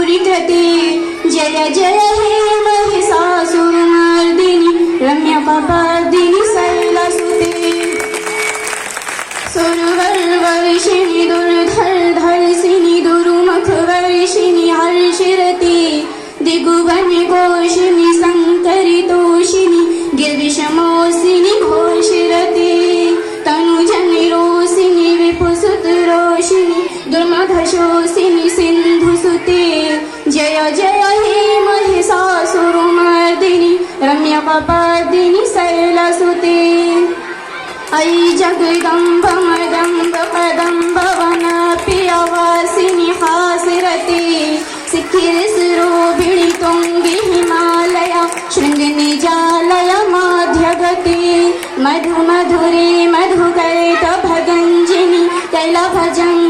दुरिधते जय जय हे महिषासुरमर्दिनि रम्यकपर्दिनि शैलसुते सुरवरवर्षिणि दुर्धरधर्षिणि दुरुमुखवर्षिणि हर्षरते दिगुवनघोषिणि शङ्करितोषिणि गिरिविषमोषिणि घोषरते तनुजनिरोषिणि विपुसुतरोषिणि दुर्मधशोषिणि सिन्धुसुते जय जय हे महिषासुरमर्दिनि रम्यकपर्दिनि शैलसुते अयि जगदम्ब मदम्ब कदम्ब वनप्रियवासिनि हासिरते शिखिरशिरोभिणि तुङ्गि हिमालय शृङ्गनिजालय माध्यगते मधु मधुरे मधुकैटभगञ्जिनि कैलभजङ्ग